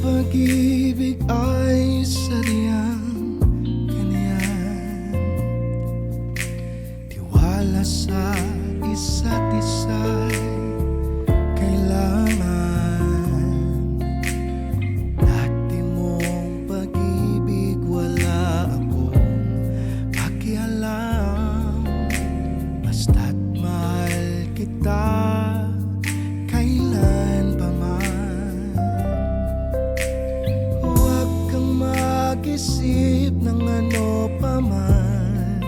pag-ibig ay sadyang ganyan. Tiwala sa isa't isa'y kailangan. Dati mong pag-ibig wala akong pakialam. Basta't mahal kita kailan pa man. Huwag kang mag-isip ng ano pa man.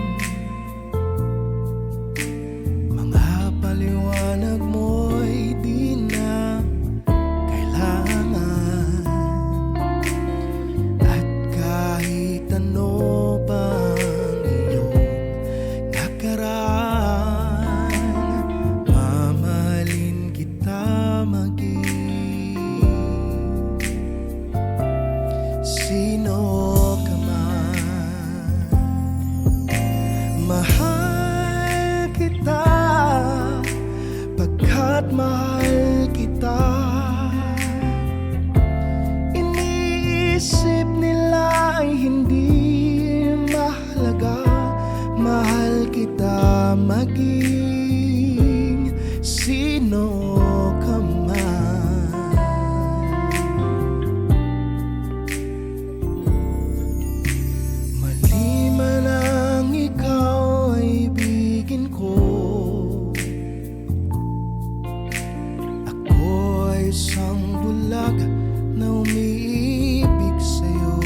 Mga paliwanag mo'y di na kailangan. At kahit ano pang iyong nakaraan, mamahalin kita maging sino ka man. Mahal kita pagkat mahal kita. Iniisip nila ay hindi mahalaga. Mahal kita maging sino ka man. Mali man ang ikaw ay ibigin ko. Ako ay isang bulag na umiibig sa'yo.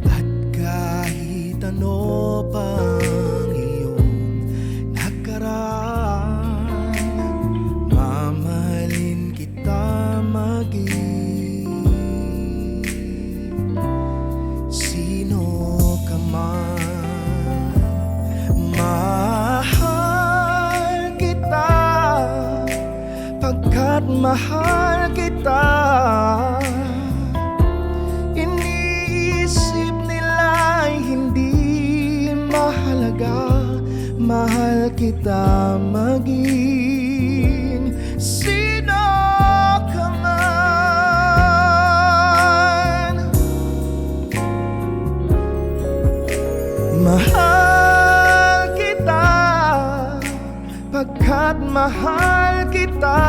At kahit ano pang iyong nakaraan, mamahalin kita maging sino ka man. Mahal kita pagkat mahal kita. Iniisip nila ay hindi mahalaga. Mahal kita maging sino ka man. Mahal kita pagkat mahal kita.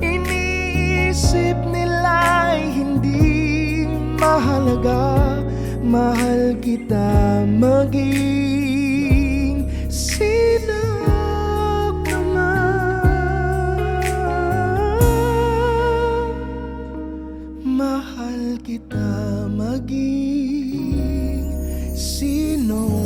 Iniisip nila ay hindi mahalaga. Mahal kita maging sino ka man. Mahal kita maging sino